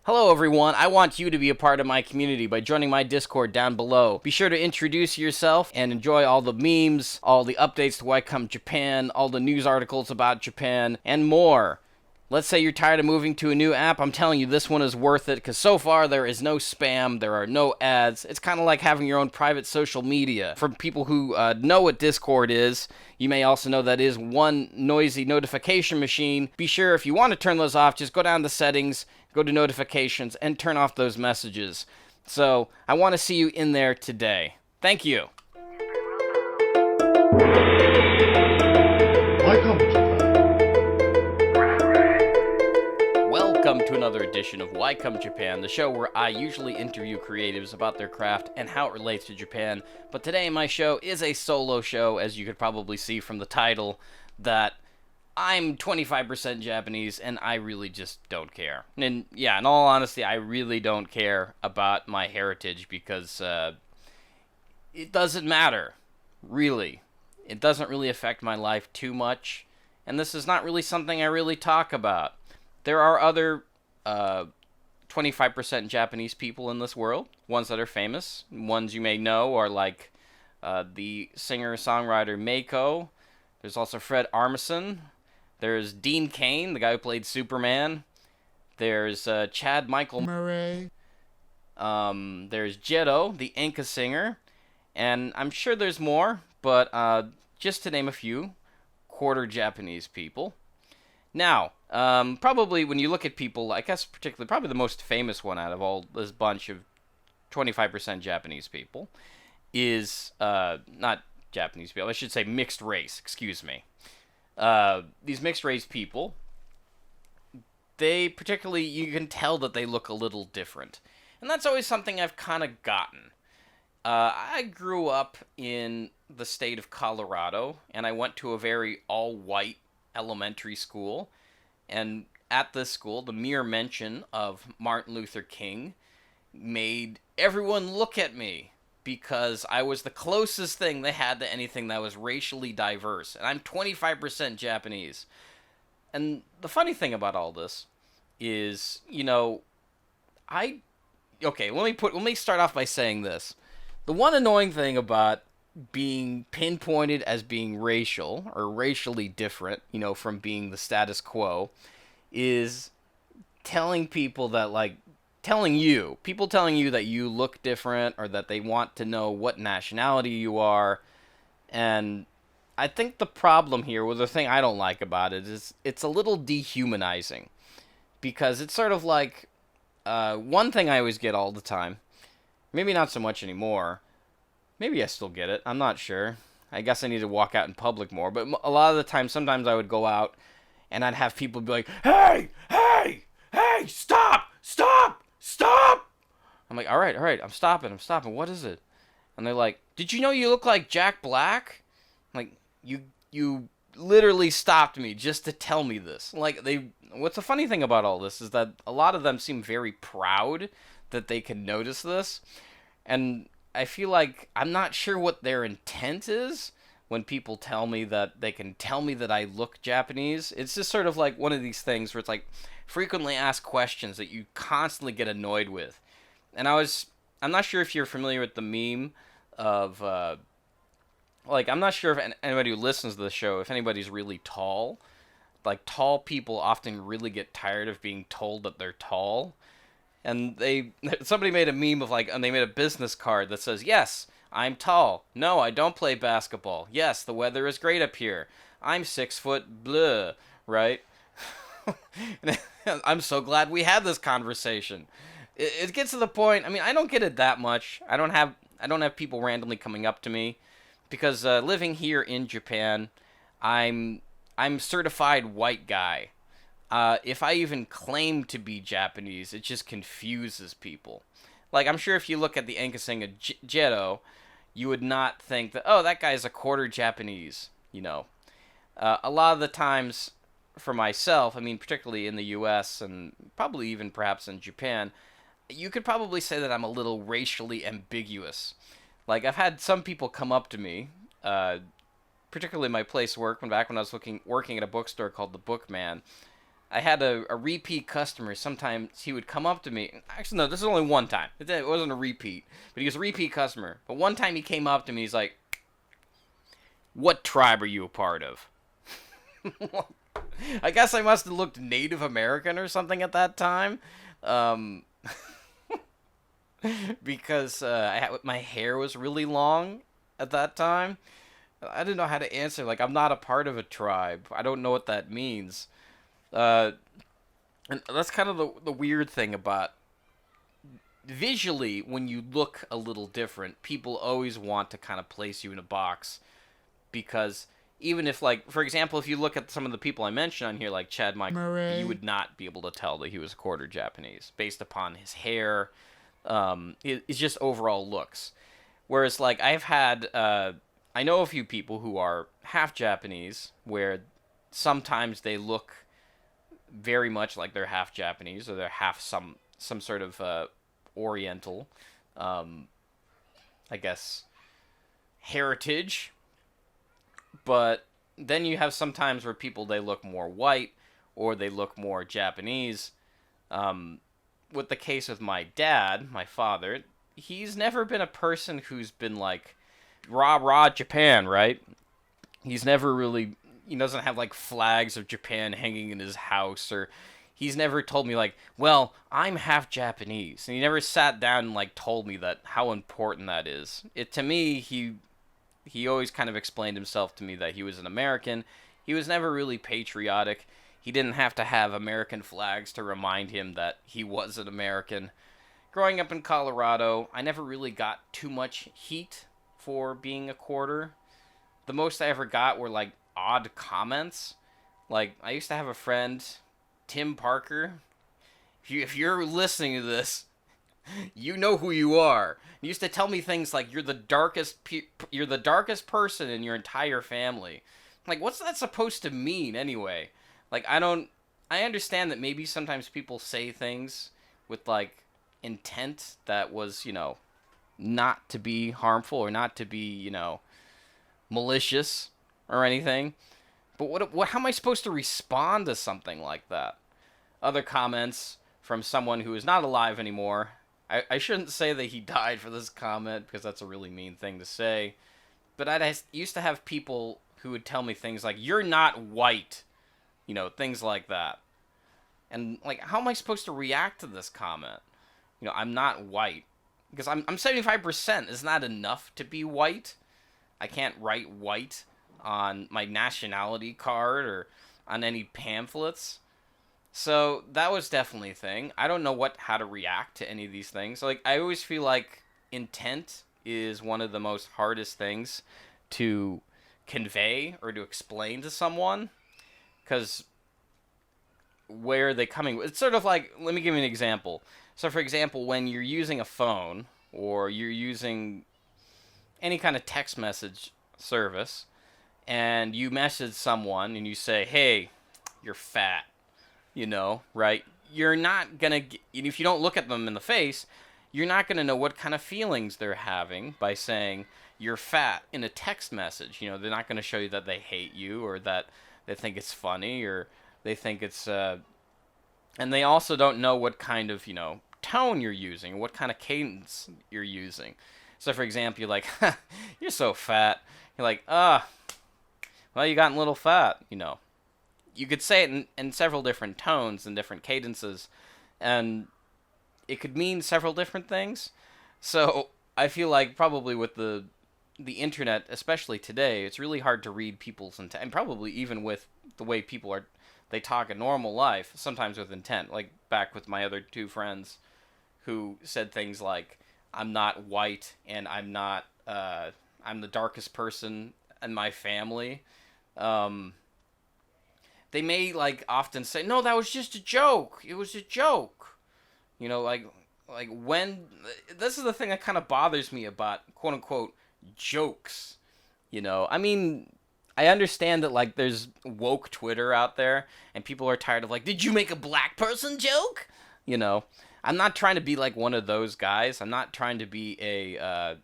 Hello everyone, I want you to be a part of my community by joining my Discord down below. Be sure to introduce yourself and enjoy all the memes, all the updates to Welcome Japan, all the news articles about Japan, and more. Let's say you're tired of moving to a new app, I'm telling you this one is worth it, because so far there is no spam, there are no ads. It's kind of like having your own private social media. For people who know what Discord is, you may also know that is one noisy notification machine. Be sure if you want to turn those off, just go down to settings, go to notifications, and turn off those messages. So, I want to see you in there today. Thank you. Welcome to Welcome to another edition of Why Come Japan, the show where I usually interview creatives about their craft and how it relates to Japan. But today my show is a solo show, as you could probably see from the title, that I'm 25% Japanese and I really just don't care. And yeah, in all honesty, I really don't care about my heritage because it doesn't matter, really. It doesn't really affect my life too much, and this is not really something I really talk about. There are other 25% Japanese people in this world, ones that are famous. Ones you may know are like the singer-songwriter Meiko. There's also Fred Armisen. There's Dean Cain, the guy who played Superman. There's Chad Michael Murray. There's Jero, the Enka singer. And I'm sure there's more, but just to name a few, quarter Japanese people. Now, probably when you look at people, I guess particularly, probably the most famous one out of all this bunch of 25% Japanese people is, not Japanese people, I should say mixed race, excuse me. These mixed race people, they particularly, you can tell that they look a little different. And that's always something I've kind of gotten. I grew up in the state of Colorado, and I went to a very all-white elementary school, and at this school, the mere mention of Martin Luther King made everyone look at me because I was the closest thing they had to anything that was racially diverse, and I'm 25% Japanese. And the funny thing about all this is, let me start off by saying this. The one annoying thing about being pinpointed as being racial or racially different, from being the status quo, is telling people that, people telling you that you look different or that they want to know what nationality you are. And I think the problem here, the thing I don't like about it, is it's a little dehumanizing. Because it's sort of like, one thing I always get all the time, maybe not so much anymore. Maybe I still get it. I'm not sure. I guess I need to walk out in public more. But a lot of the time, sometimes I would go out and I'd have people be like, hey, stop! I'm like, all right, I'm stopping. What is it? And they're like, did you know you look like Jack Black? I'm like, you literally stopped me just to tell me this. What's the funny thing about all this is that a lot of them seem very proud that they can notice this. And I feel like I'm not sure what their intent is when people tell me that they can tell me that I look Japanese. It's just sort of like one of these things where it's like frequently asked questions that you constantly get annoyed with. And I'm not sure if you're familiar with the meme of, I'm not sure if anybody who listens to the show, if anybody's really tall. Like, tall people often really get tired of being told that they're tall. And somebody made a meme of and they made a business card that says, yes, I'm tall. No, I don't play basketball. Yes, the weather is great up here. I'm 6 foot, blah, right? I'm so glad we had this conversation. It gets to the point, I don't get it that much. I don't have people randomly coming up to me because living here in Japan, I'm certified white guy. If I even claim to be Japanese, it just confuses people. I'm sure if you look at the Enka singer Jero, you would not think that, oh, that guy's a quarter Japanese, A lot of the times, for myself, particularly in the U.S. and probably even perhaps in Japan, you could probably say that I'm a little racially ambiguous. I've had some people come up to me, particularly my place of work, back when I was working at a bookstore called The Bookman. I had a repeat customer. Sometimes he would come up to me. Actually, no, this is only one time. It wasn't a repeat, but he was a repeat customer. But one time he came up to me. He's like, "What tribe are you a part of?" I guess I must have looked Native American or something at that time, um, because my hair was really long at that time. I didn't know how to answer. Like, I'm not a part of a tribe. I don't know what that means. Uh, and that's kind of the weird thing about visually, when you look a little different, people always want to kind of place you in a box, because even if, like, for example, if you look at some of the people I mentioned on here, like Chad Mike, you would not be able to tell that he was a quarter Japanese based upon his hair. It's just overall looks. Whereas, like, I know a few people who are half Japanese, where sometimes they look very much like they're half Japanese, or they're half some sort of Oriental, I guess, heritage. But then you have sometimes where people, they look more white or they look more Japanese. With the case with my dad, my father, he's never been a person who's been like, rah rah Japan, right? He's never really, he doesn't have like flags of Japan hanging in his house, or he's never told me like, well, I'm half Japanese. And he never sat down and like told me that, how important that is. To me, he always kind of explained himself to me that he was an American. He was never really patriotic. He didn't have to have American flags to remind him that he was an American. Growing up in Colorado, I never really got too much heat for being a quarter. The most I ever got were like odd comments. Like, I used to have a friend, Tim Parker. If you're listening to this, you know who you are. He used to tell me things like, you're the darkest person in your entire family. Like, what's that supposed to mean anyway? Like, I understand that maybe sometimes people say things with like intent that was, not to be harmful or not to be, malicious or anything. But how am I supposed to respond to something like that? Other comments from someone who is not alive anymore. I shouldn't say that he died for this comment, because that's a really mean thing to say. But I used to have people who would tell me things like, you're not white. Things like that. And, like, how am I supposed to react to this comment? I'm not white. Because I'm 75%. Isn't that enough to be white? I can't write white on my nationality card or on any pamphlets. So that was definitely a thing. I don't know how to react to any of these things. Like, I always feel like intent is one of the most hardest things to convey or to explain to someone. Because where are they coming? It's sort of like, let me give you an example. So, for example, when you're using a phone or you're using any kind of text message service, and you message someone and you say, hey, you're fat, right? You're not going to, if you don't look at them in the face, you're not going to know what kind of feelings they're having by saying you're fat in a text message. They're not going to show you that they hate you or that they think it's funny or they think it's, and they also don't know what kind of, tone you're using, what kind of cadence you're using. So, for example, you're like, you're so fat. You're like, well, you gotten a little fat, You could say it in several different tones and different cadences, and it could mean several different things. So, I feel like probably with the internet, especially today, it's really hard to read people's intent, and probably even with the way they talk in normal life, sometimes with intent. Like, back with my other two friends who said things like, I'm not white, and I'm the darkest person in my family. They may, like, often say, no, that was just a joke. It was a joke. Like when, this is the thing that kind of bothers me about, quote unquote, jokes. I mean, I understand that, like, there's woke Twitter out there, and people are tired of, like, did you make a black person joke? I'm not trying to be, like, one of those guys. I'm not trying to be a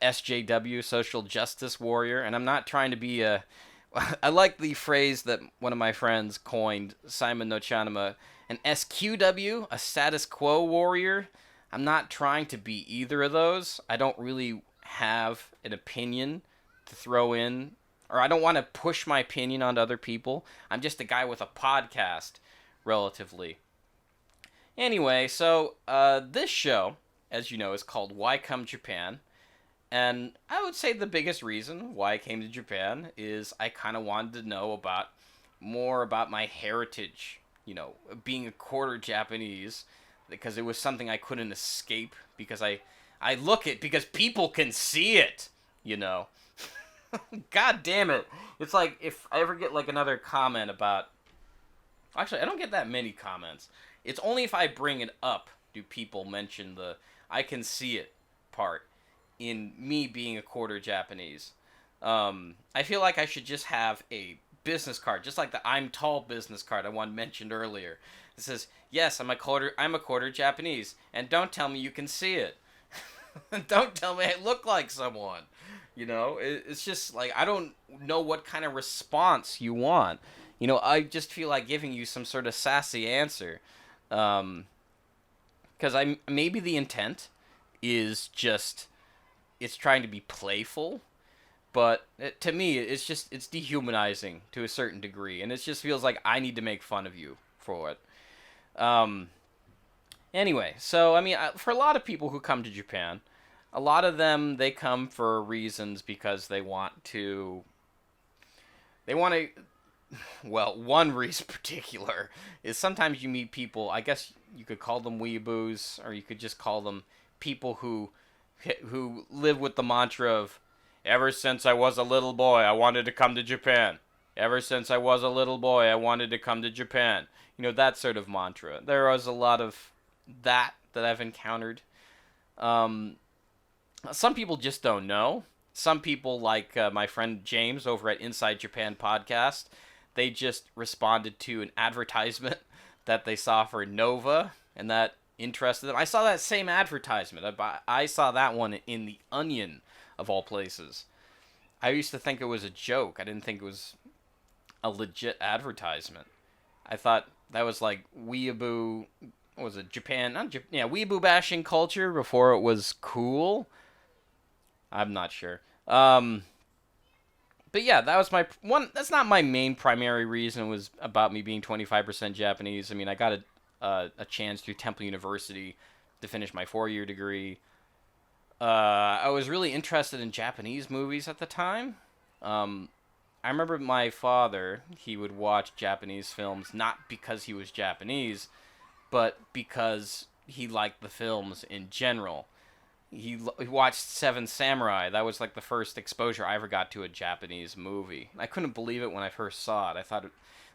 SJW, social justice warrior, and I'm not trying to be I like the phrase that one of my friends coined, Simon Nochanama, an SQW, a status quo warrior. I'm not trying to be either of those. I don't really have an opinion to throw in, or I don't want to push my opinion onto other people. I'm just a guy with a podcast, relatively. Anyway, so this show, as you know, is called Why Come Japan? And I would say the biggest reason why I came to Japan is I kind of wanted to know about more about my heritage, being a quarter Japanese, because it was something I couldn't escape because I look it because people can see it, you know. God damn it. It's like if I ever get like another comment about actually, I don't get that many comments. It's only if I bring it up do people mention the I can see it part in me being a quarter Japanese. I feel like I should just have a business card, just like the I'm tall business card I one mentioned earlier. It says, "Yes, I'm a quarter Japanese, and don't tell me you can see it. Don't tell me I look like someone." It's just like I don't know what kind of response you want. I just feel like giving you some sort of sassy answer, because I maybe the intent is just it's trying to be playful, but to me it's dehumanizing to a certain degree, and it just feels like I need to make fun of you for it. Um, anyway, so I mean, for a lot of people who come to Japan, a lot of them they come for reasons because they want to. Well, one reason particular is sometimes you meet people. I guess you could call them weeaboos, or you could just call them people who live with the mantra of, "Ever since I was a little boy, I wanted to come to Japan. Ever since I was a little boy, I wanted to come to Japan." That sort of mantra. There was a lot of that I've encountered. Um, some people just don't know. Some people, like my friend James over at Inside Japan podcast, they just responded to an advertisement that they saw for Nova, and that interested them. I saw that same advertisement. I saw that one in The Onion, of all places. I used to think it was a joke. I didn't think it was a legit advertisement. I thought that was like weeaboo. What was it? Japan? Not Japan. Yeah, weeaboo bashing culture before it was cool. I'm not sure. But yeah, that was my one. That's not my main primary reason. It was about me being 25% Japanese. I mean, I got a chance through Temple University to finish my 4-year degree. I was really interested in Japanese movies at the time. I remember my father, he would watch Japanese films not because he was Japanese, but because he liked the films in general. He watched Seven Samurai. That was like the first exposure I ever got to a Japanese movie. I couldn't believe it when I first saw it. I thought,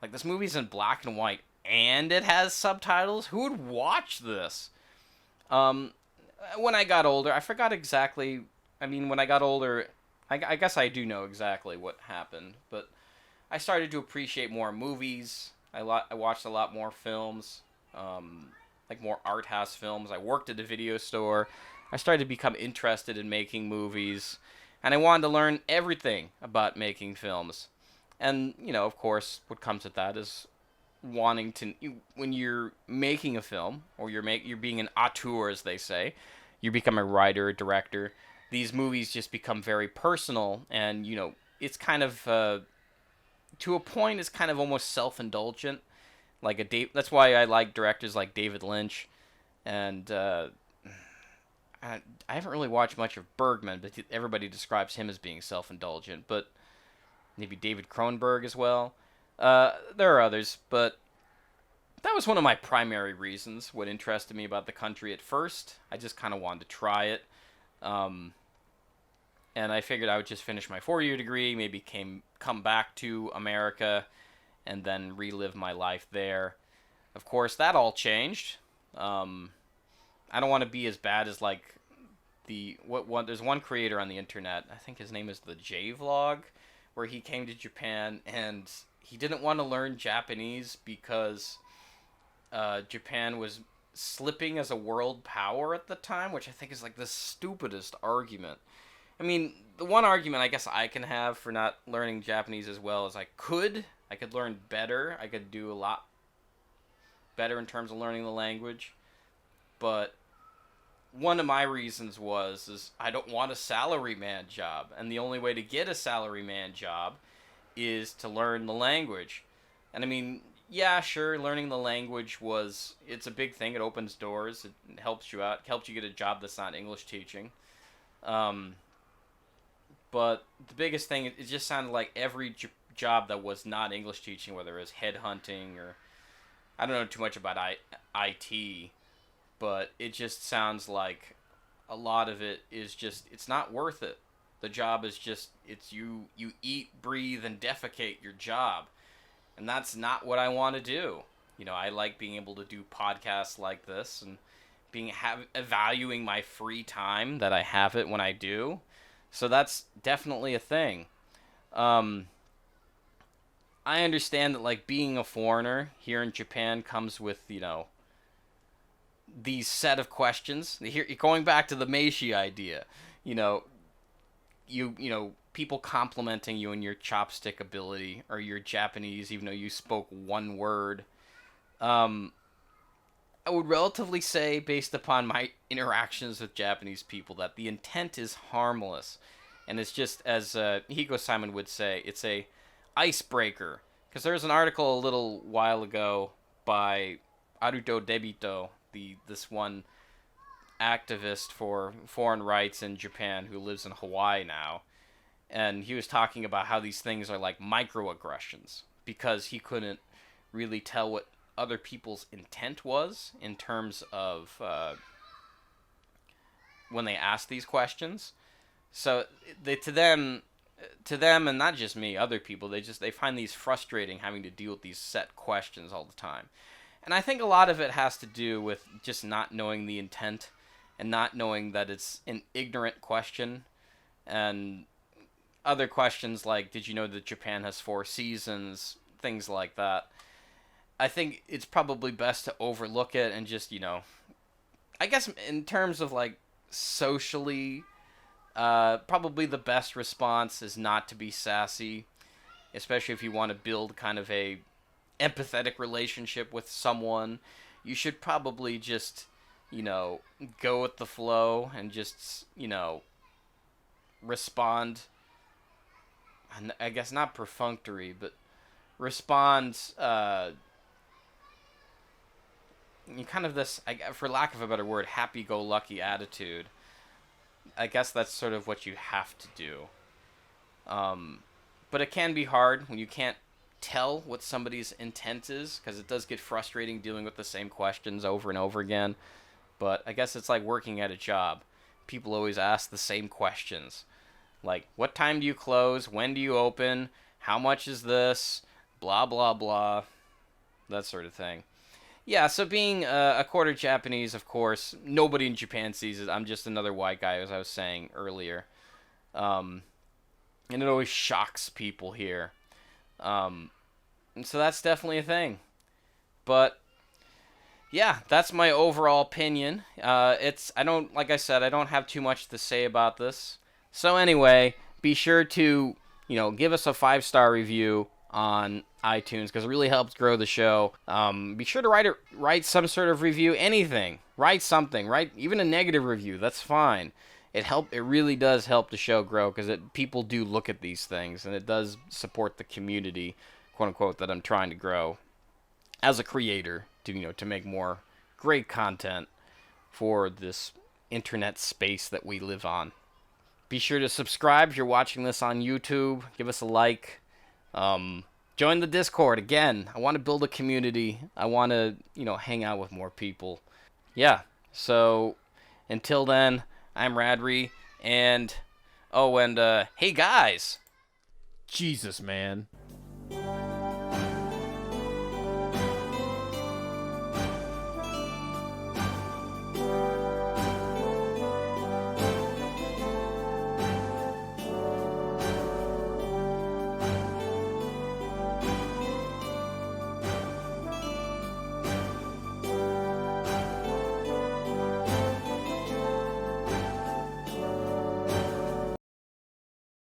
like, this movie's in black and white and it has subtitles? Who would watch this? Um, when I got older, I forgot exactly. I mean, when I got older, I guess I do know exactly what happened, but I started to appreciate more movies. I watched a lot more films, like more art house films. I worked at a video store. I started to become interested in making movies, and I wanted to learn everything about making films. And of course, what comes with that is wanting to when you're making a film or you're being an auteur, as they say, you become a writer, a director. These movies just become very personal, and it's kind of to a point, it's kind of almost self-indulgent. Like that's why I like directors like David Lynch, and I haven't really watched much of Bergman, but everybody describes him as being self-indulgent. But maybe David Cronenberg as well. There are others, but that was one of my primary reasons. What interested me about the country at first, I just kind of wanted to try it, and I figured I would just finish my 4-year degree, maybe come back to America, and then relive my life there. Of course, that all changed. I don't want to be as bad as like there's one creator on the internet, I think his name is the J Vlog, where he came to Japan and he didn't want to learn Japanese because Japan was slipping as a world power at the time, which I think is like the stupidest argument. I mean, the one argument I guess I can have for not learning Japanese as well is I could learn better. I could do a lot better in terms of learning the language. But one of my reasons is I don't want a salaryman job, and the only way to get a salaryman job is to learn the language. And I mean, yeah, sure, learning the language it's a big thing. It opens doors. It helps you out. It helps you get a job that's not English teaching. But the biggest thing, it just sounded like every job that was not English teaching, whether it was headhunting or I don't know too much about IT, but it just sounds like a lot of it is just, it's not worth it. The job is just, it's you eat, breathe, and defecate your job. And that's not what I want to do. You know, I like being able to do podcasts like this and valuing my free time that I have it when I do. So that's definitely a thing. I understand that, like, being a foreigner here in Japan comes with, you know, these set of questions. Here, going back to the Meishi idea, you know, people complimenting you on your chopstick ability or your Japanese, even though you spoke one word. I would relatively say, based upon my interactions with Japanese people, that the intent is harmless. And it's just, as Hiko Simon would say, it's a icebreaker. Because there was an article a little while ago by Aruto Debito, this one activist for foreign rights in Japan who lives in Hawaii now. And he was talking about how these things are like microaggressions. Because he couldn't really tell what other people's intent was in terms of when they asked these questions. So to them, and not just me, other people, they find these frustrating, having to deal with these set questions all the time. And I think a lot of it has to do with just not knowing the intent and not knowing that it's an ignorant question. And other questions like, did you know that Japan has 4 seasons? Things like that. I think it's probably best to overlook it and just, you know, I guess in terms of, like, socially, probably the best response is not to be sassy, especially if you want to build kind of a empathetic relationship with someone. You should probably just, you know, go with the flow and just, you know, respond, I guess not perfunctory, but respond, kind of this, for lack of a better word, happy-go-lucky attitude. I guess that's sort of what you have to do. But it can be hard when you can't tell what somebody's intent is, because it does get frustrating dealing with the same questions over and over again. But I guess it's like working at a job. People always ask the same questions. Like, what time do you close? When do you open? How much is this? Blah, blah, blah. That sort of thing. Yeah, so being a quarter Japanese, of course, nobody in Japan sees it. I'm just another white guy, as I was saying earlier. And it always shocks people here. And so that's definitely a thing. But yeah, that's my overall opinion. Like I said, I don't have too much to say about this. So anyway, be sure to, you know, give us a 5-star review on iTunes, because it really helps grow the show. Be sure to write some sort of review, anything. Write something, even a negative review, that's fine. It really does help the show grow, because people do look at these things, and it does support the community, quote unquote, that I'm trying to grow as a creator to make more great content for this internet space that we live on. Be sure to subscribe if you're watching this on YouTube. Give us a like. Join the Discord. Again, I want to build a community. I want to, hang out with more people. Yeah, so until then, I'm Radrey, and hey guys! Jesus, man.